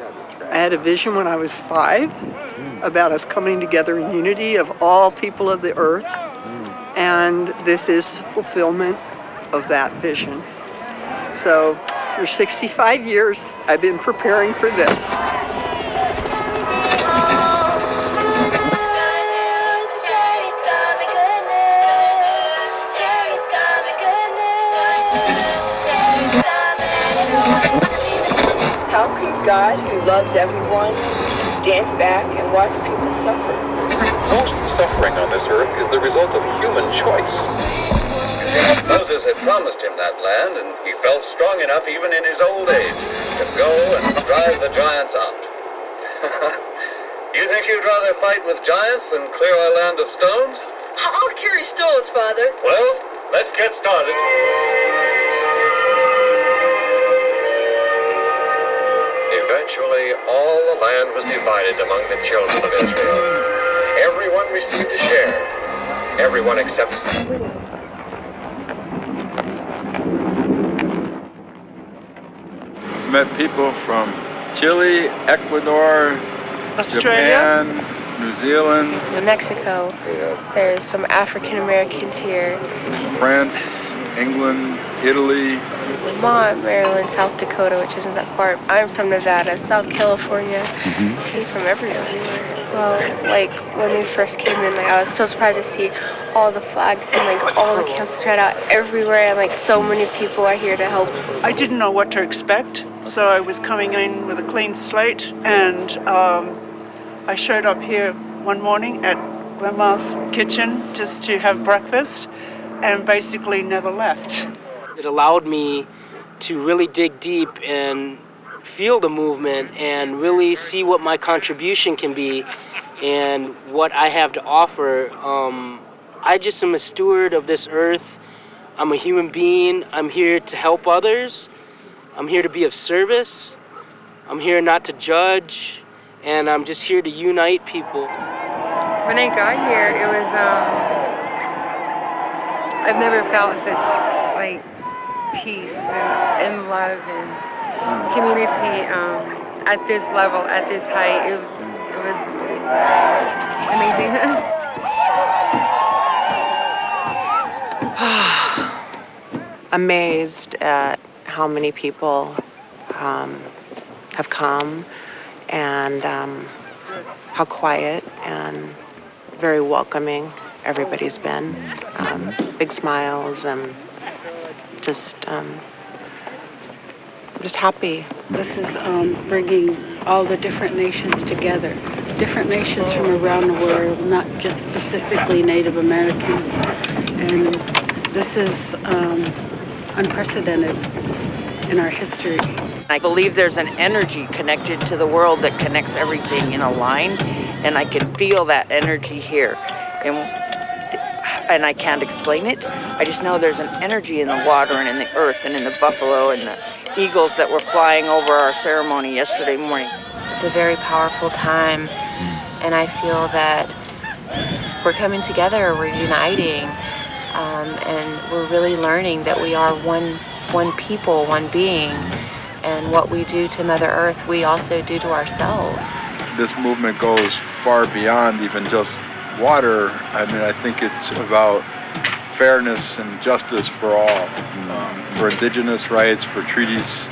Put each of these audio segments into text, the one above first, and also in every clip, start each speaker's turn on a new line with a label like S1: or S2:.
S1: I had a vision when I was 5 about us coming together in unity of all people of the earth. And this is fulfillment of that vision. So for 65 years, I've been preparing for this.
S2: How could God, who loves everyone, stand back and watch people suffer?
S3: Most suffering on this earth is the result of human choice.
S4: You see, Moses had promised him that land, and he felt strong enough even in his old age to go and drive the giants out. You think you'd rather fight with giants than clear our land of stones?
S2: I'll carry stones, Father.
S4: Well, let's get started. Eventually, all the land was divided among the children of Israel. Everyone received a share. Everyone except...
S5: Met people from Chile, Ecuador,
S1: Australia,
S5: Japan, New Zealand,
S6: Mexico. There's some African Americans here.
S5: France, England, Italy.
S6: Vermont, Maryland, South Dakota, which isn't that far. I'm from Nevada, South California. He's from everywhere. Well, like when we first came in, like I was so surprised to see all the flags and like all the camps spread out everywhere, and like so many people are here to help.
S1: I didn't know what to expect, so I was coming in with a clean slate, and I showed up here one morning at Grandma's kitchen just to have breakfast, and basically never left.
S7: It allowed me to really dig deep and feel the movement and really see what my contribution can be and what I have to offer. I just am a steward of this earth. I'm a human being. I'm here to help others. I'm here to be of service. I'm here not to judge, and I'm just here to unite people.
S8: When I got here, it was, I've never felt such, like, peace and love and community at this level, at this height. It was amazing.
S9: Amazed at how many people have come, and how quiet and very welcoming everybody's been. Big smiles and just happy.
S10: This is bringing all the different nations together, different nations from around the world, not just specifically Native Americans. And this is unprecedented in our history.
S2: I believe there's an energy connected to the world that connects everything in a line, and I can feel that energy here. And I can't explain it. I just know there's an energy in the water and in the earth and in the buffalo and the eagles that were flying over our ceremony yesterday morning.
S9: It's a very powerful time, and I feel that we're coming together, we're uniting, and we're really learning that we are one people, one being, and what we do to Mother Earth, we also do to ourselves.
S5: This movement goes far beyond even just water. I mean, I think it's about fairness and justice for all, for indigenous rights, for treaties.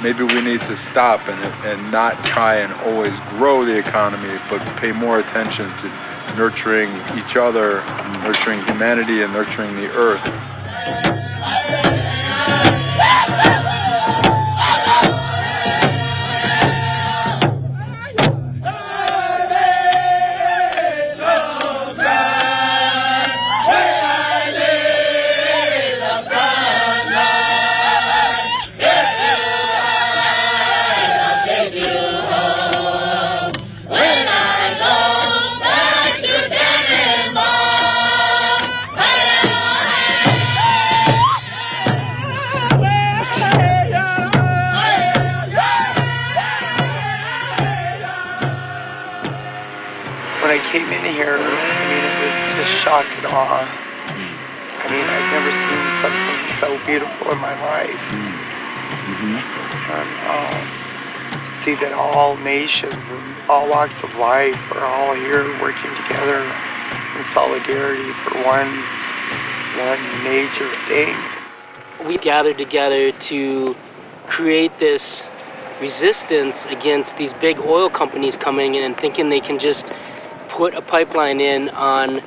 S5: Maybe we need to stop and not try and always grow the economy, but pay more attention to nurturing each other, nurturing humanity, and nurturing the earth.
S11: When I came in here, I mean, it was just shock and awe. I mean, I've never seen something so beautiful in my life. And see that all nations and all walks of life are all here working together in solidarity for one major thing.
S7: We gathered together to create this resistance against these big oil companies coming in and thinking they can just put a pipeline in on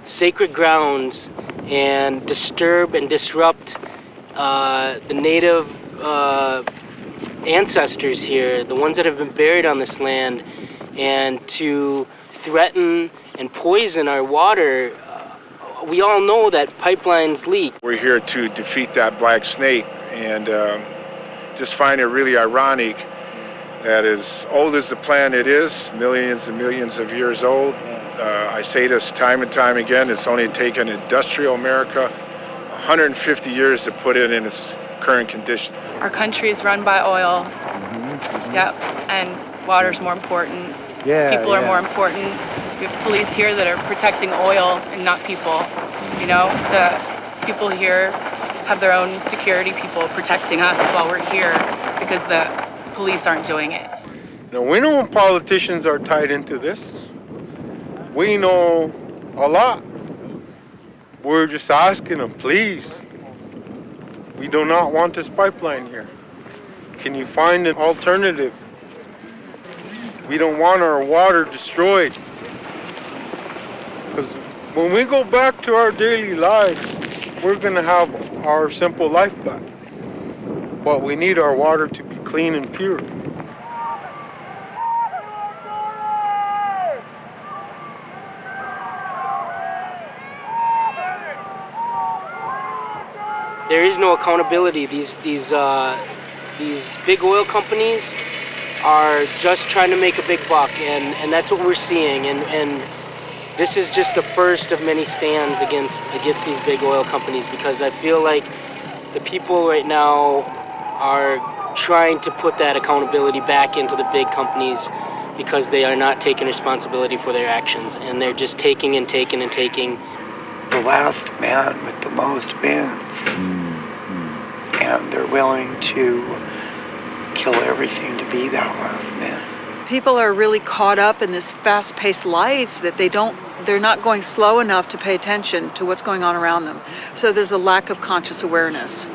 S7: sacred grounds and disturb and disrupt the native ancestors here, the ones that have been buried on this land, and to threaten and poison our water. We all know that pipelines leak.
S12: We're here to defeat that black snake, and just find it really ironic that as old as the planet is, millions and millions of years old, I say this time and time again, it's only taken industrial America 150 years to put it in its current condition.
S13: Our country is run by oil. Yep, and water's more important. People are more important. We have police here that are protecting oil and not people. You know, the people here have their own security people protecting us while we're here because the police aren't doing it.
S14: Now, we know politicians are tied into this. We know a lot. We're just asking them, please. We do not want this pipeline here. Can you find an alternative? We don't want our water destroyed. Because when we go back to our daily lives, we're going to have our simple life back. But we need our water to be clean and pure.
S7: There is no accountability. These big oil companies are just trying to make a big buck, and that's what we're seeing. And this is just the first of many stands against these big oil companies, because I feel like the people right now are trying to put that accountability back into the big companies because they are not taking responsibility for their actions, and they're just taking and taking and taking.
S11: The last man with the most wins. And they're willing to kill everything to be that last man.
S1: People are really caught up in this fast-paced life that they're not going slow enough to pay attention to what's going on around them. So there's a lack of conscious awareness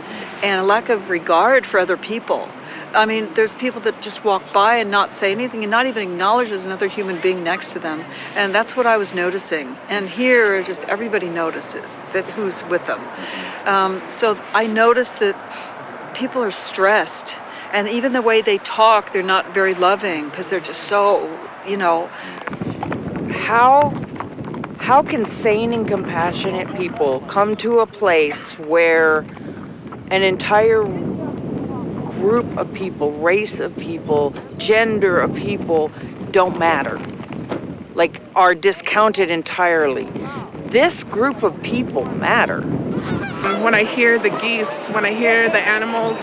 S1: and a lack of regard for other people. I mean, there's people that just walk by and not say anything and not even acknowledge there's another human being next to them. And that's what I was noticing. And here, just everybody notices that who's with them. So I noticed that people are stressed. And even the way they talk, they're not very loving because they're just so,
S2: How can sane and compassionate people come to a place where an entire group of people, race of people, gender of people don't matter, like are discounted entirely? This group of people matter.
S15: When I hear the geese, when I hear the animals,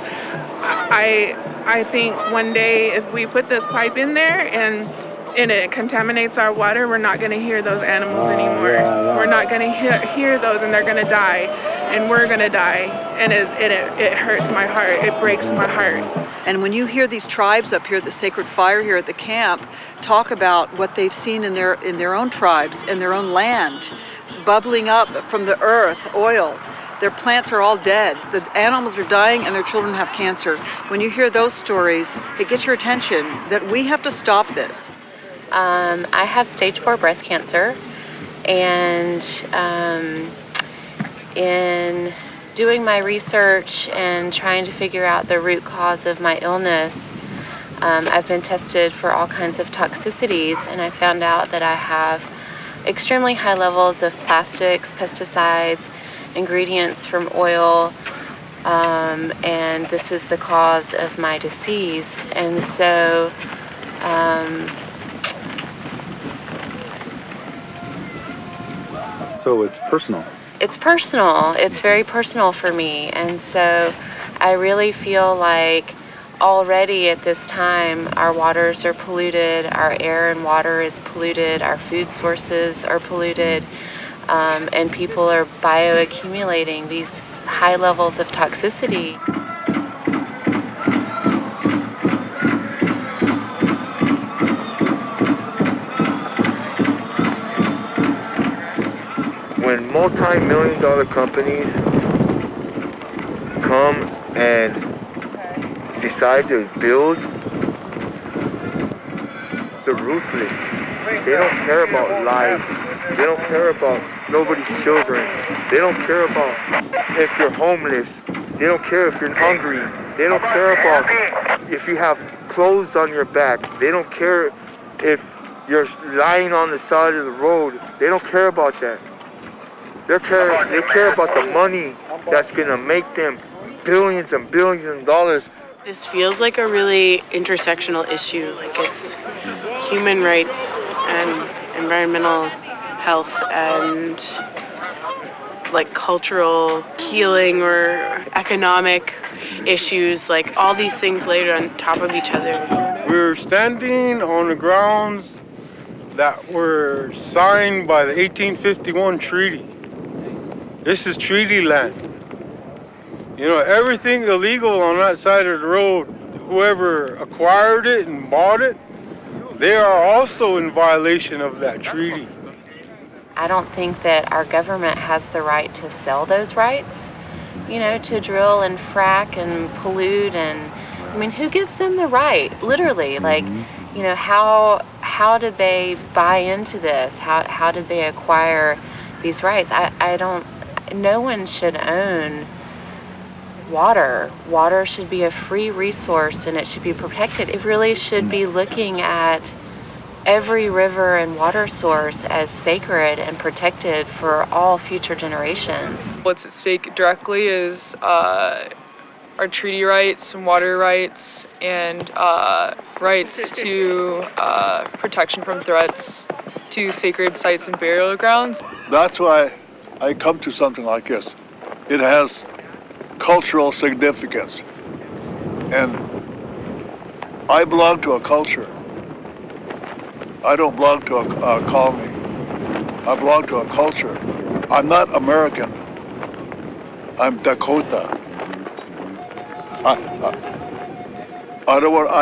S15: I think one day if we put this pipe in there and it contaminates our water, we're not going to hear those animals anymore. We're not going to hear those, and they're going to die, and we're going to die, and it hurts my heart. It breaks my heart.
S1: And when you hear these tribes up here at the Sacred Fire here at the camp talk about what they've seen in their own tribes, in their own land, bubbling up from the earth, oil, their plants are all dead, the animals are dying, and their children have cancer. When you hear those stories, it gets your attention that we have to stop this.
S9: I have stage 4 breast cancer, and in doing my research and trying to figure out the root cause of my illness, I've been tested for all kinds of toxicities, and I found out that I have extremely high levels of plastics, pesticides, ingredients from oil, and this is the cause of my disease. And so
S5: So it's personal.
S9: It's personal. It's very personal for me. And so I really feel like already at this time our waters are polluted, our air and water is polluted, our food sources are polluted, and people are bioaccumulating these high levels of toxicity.
S16: when multi-million-dollar companies come and decide to build, they're ruthless. They don't care about lives. They don't care about nobody's children. They don't care about if you're homeless. They don't care if you're hungry. They don't care about if you have clothes on your back. They don't care if you're lying on the side of the road. They don't care about that. They care about the money that's gonna make them billions and billions of dollars.
S17: This feels like a really intersectional issue. Like it's human rights and environmental health and like cultural healing or economic issues, like all these things laid on top of each other.
S14: We're standing on the grounds that were signed by the 1851 treaty. This is treaty land. You know, everything illegal on that side of the road, whoever acquired it and bought it, they are also in violation of that treaty.
S9: I don't think that our government has the right to sell those rights, you know, to drill and frack and pollute. And I mean, who gives them the right? Literally, like, you know, how did they buy into this? How did they acquire these rights? No one should own water. Water should be a free resource and it should be protected. It really should be looking at every river and water source as sacred and protected for all future generations.
S18: What's at stake directly is our treaty rights and water rights and rights to protection from threats to sacred sites and burial grounds.
S19: That's why I come to something like this. It has cultural significance. And I belong to a culture. I don't belong to a colony. I belong to a culture. I'm not American. I'm Dakota. I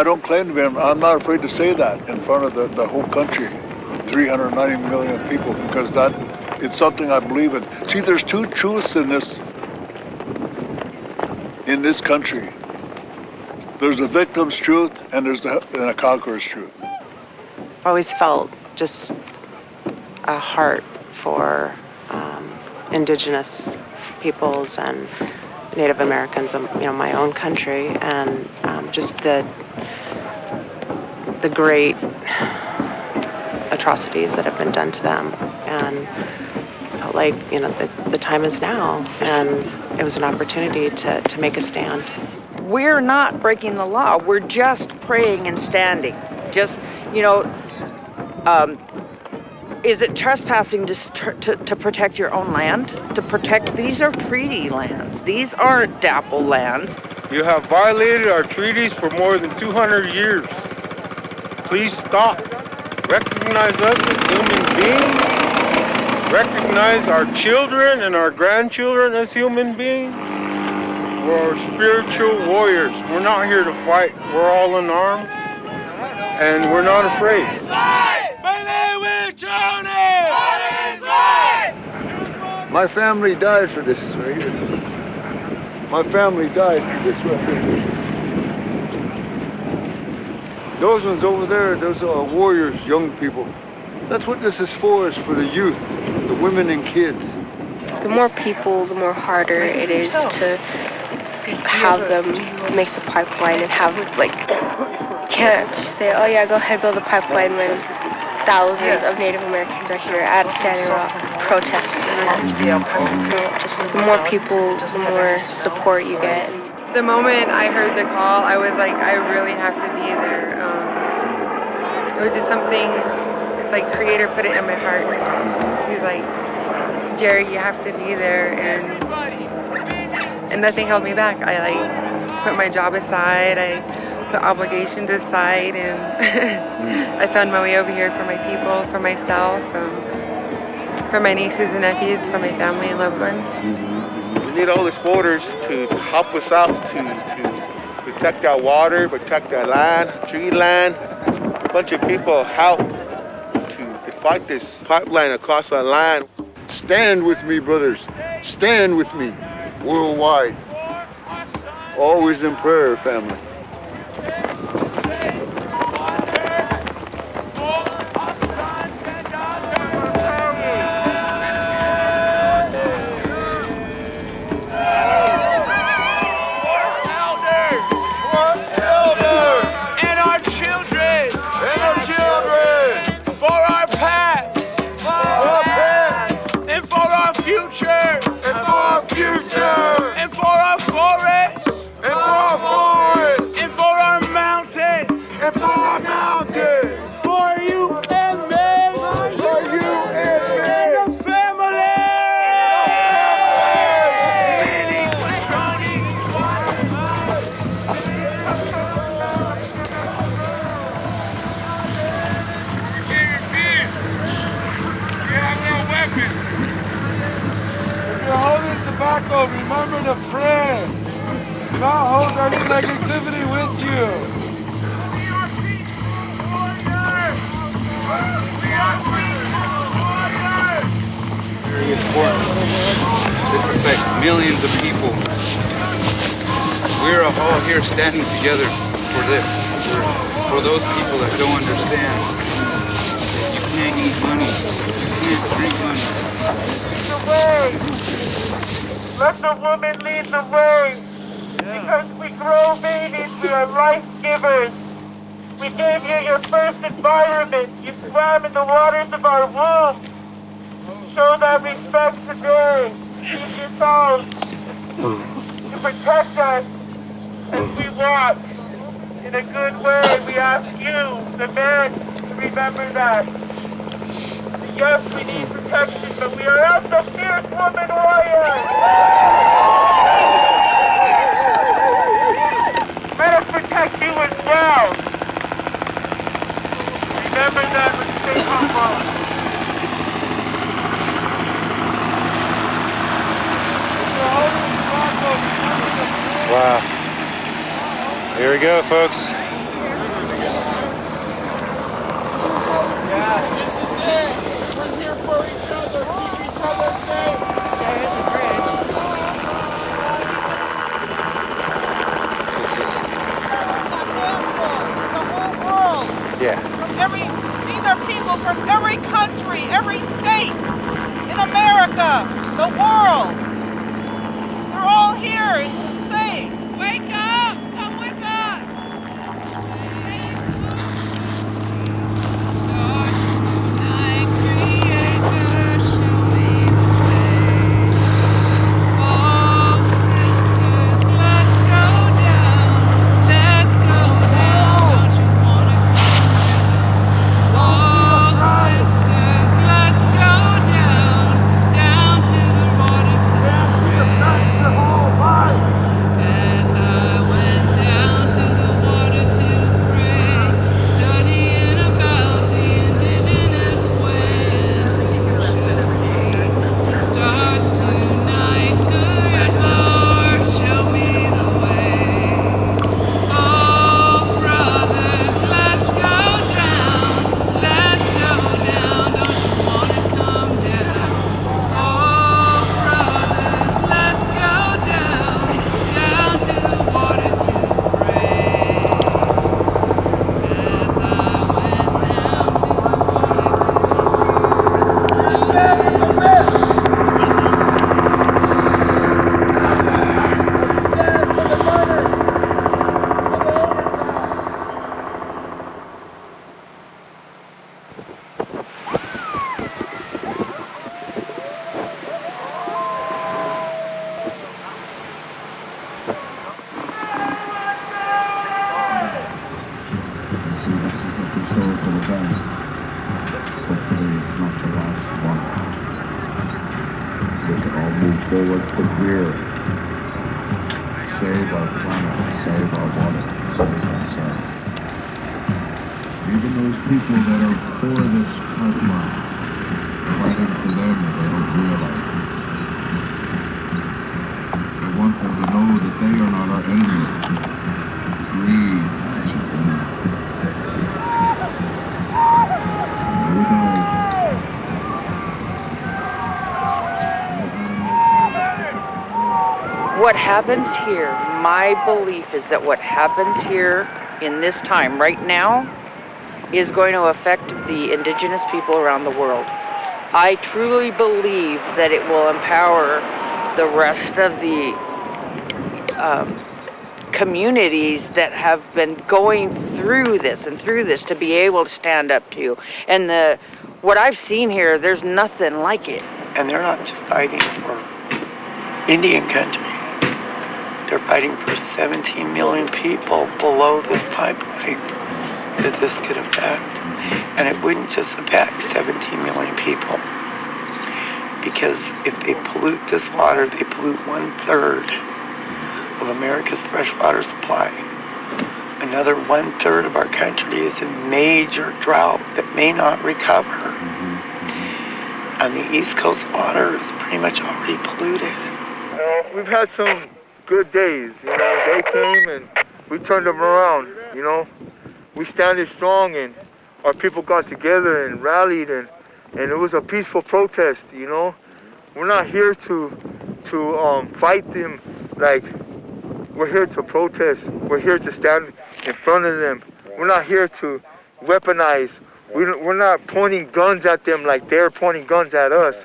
S19: don't claim to be. I'm not afraid to say that in front of the whole country, 390 million people, because it's something I believe in. See, there's two truths in this country. There's a victim's truth and there's a conqueror's truth.
S20: I've always felt just a heart for indigenous peoples and Native Americans of my own country, and just the great atrocities that have been done to them. And felt like the time is now, and it was an opportunity to make a stand.
S2: We're not breaking the law. We're just praying and standing. Just, is it trespassing to protect your own land? These are treaty lands. These aren't DAPL lands.
S14: You have violated our treaties for more than 200 years. Please stop. Recognize us as human beings. Recognize our children and our grandchildren as human beings. We're spiritual warriors. We're not here to fight. We're all unarmed, and we're not afraid.
S19: My family died for this right here. My family died for this right here. Those ones over there, those are warriors, young people. That's what this is for the youth, the women and kids.
S6: The more people, the more harder it is to have them make the pipeline and have, you can't just say, oh yeah, go ahead, build the pipeline when thousands of Native Americans are here at Standing Rock protesting. So just the more people, the more support you get.
S8: The moment I heard the call, I was like, I really have to be there. It was just something, it's like Creator put it in my heart. He's like, Jerry, you have to be there, and nothing held me back. I put my job aside, I put obligations aside, and I found my way over here for my people, for myself, for my nieces and nephews, for my family and loved ones.
S16: We need all the supporters to help us out to protect our water, protect our land, tree land. A bunch of people help to fight this pipeline across our land.
S21: Stand with me, brothers. Stand with me, worldwide. Always in prayer, family.
S22: Remember to pray. Do not hold any negativity with you.
S23: Very important. This affects millions of people. We're all here standing together for this. For those people that don't understand that you can't eat money, you can't drink money.
S24: Let the woman lead the way. Because we grow babies, we are life givers. We gave you your first environment. You swam in the waters of our womb. Show that respect today. Keep yourselves to protect us as we walk in a good way. We ask you, the men, to remember that. Yes, we need protection, but we are also fierce woman warriors. Let us protect you as well. Remember that, but stay humble.
S23: Wow. Here we go, folks.
S24: Yeah, this is it. We're here for each other. Keep each other safe. There is a bridge. The whole world.
S23: Yeah.
S24: These are people from every country, every state in America, the world. They're all here to say, wake up, come with us.
S25: Forward to clear. Save our planet, save our water, save ourselves. Even those people that are for this pipeline, fighting for them, they don't realize it. I want them to know that they are not our enemy. Greed is our enemy. No doubt.
S2: what happens here, my belief is that what happens here in this time right now is going to affect the indigenous people around the world. I truly believe that it will empower the rest of the communities that have been going through this to be able to stand up to. And what I've seen here, there's nothing like it.
S11: And they're not just fighting for Indian country. They're fighting for 17 million people below this pipeline that this could affect. And it wouldn't just affect 17 million people. Because if they pollute this water, they pollute 1/3 of America's freshwater supply. Another 1/3 of our country is in major drought that may not recover. And the East Coast water is pretty much already polluted.
S16: We've had some good days, they came and we turned them around, We standed strong and our people got together and rallied and it was a peaceful protest, We're not here to fight them like we're here to protest. We're here to stand in front of them. We're not here to weaponize. We're not pointing guns at them like they're pointing guns at us.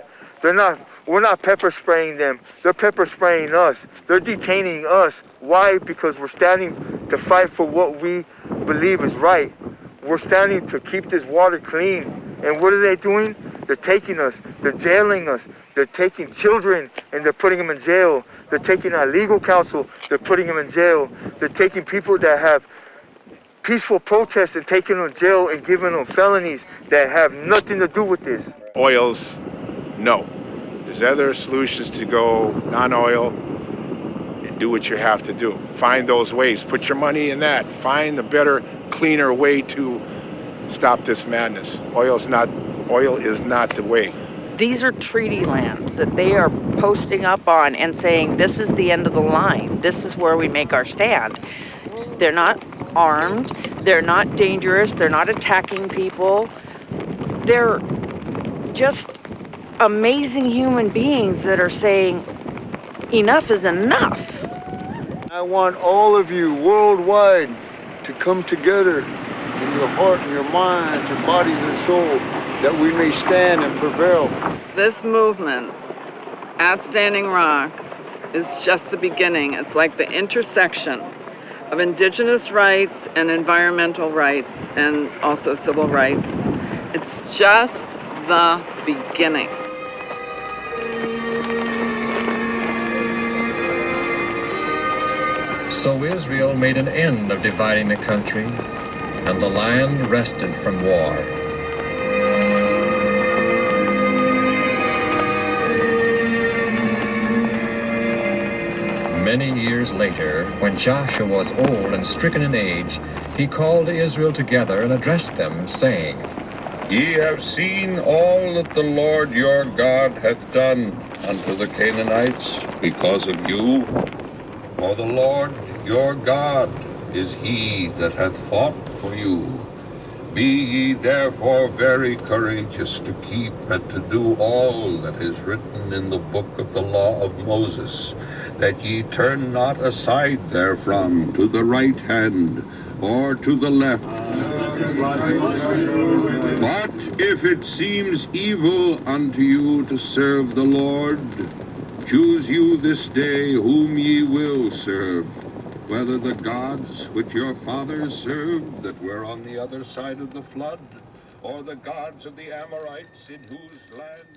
S16: We're not pepper spraying them. They're pepper spraying us. They're detaining us. Why? Because we're standing to fight for what we believe is right. We're standing to keep this water clean. And what are they doing? They're taking us. They're jailing us. They're taking children and they're putting them in jail. They're taking our legal counsel. They're putting them in jail. They're taking people that have peaceful protests and taking them in jail and giving them felonies that have nothing to do with this.
S14: Oils, no. There's other solutions to go non-oil and do what you have to do. Find those ways. Put your money in that. Find a better, cleaner way to stop this madness. Oil is not the way.
S2: These are treaty lands that they are posting up on and saying, this is the end of the line. This is where we make our stand. They're not armed. They're not dangerous. They're not attacking people. They're just amazing human beings that are saying, enough is enough.
S21: I want all of you worldwide to come together in your heart and your minds, your bodies and soul, that we may stand and prevail.
S3: This movement at Standing Rock is just the beginning. It's like the intersection of indigenous rights and environmental rights and also civil rights. It's just the beginning.
S4: So Israel made an end of dividing the country, and the land rested from war. Many years later, when Joshua was old and stricken in age, he called Israel together and addressed them, saying,
S10: Ye have seen all that the Lord your God hath done unto the Canaanites because of you. For the Lord your God is he that hath fought for you. Be ye therefore very courageous to keep and to do all that is written in the book of the law of Moses, that ye turn not aside therefrom to the right hand or to the left. But if it seems evil unto you to serve the Lord, choose you this day whom ye will serve, whether the gods which your fathers served that were on the other side of the flood, or the gods of the Amorites in whose land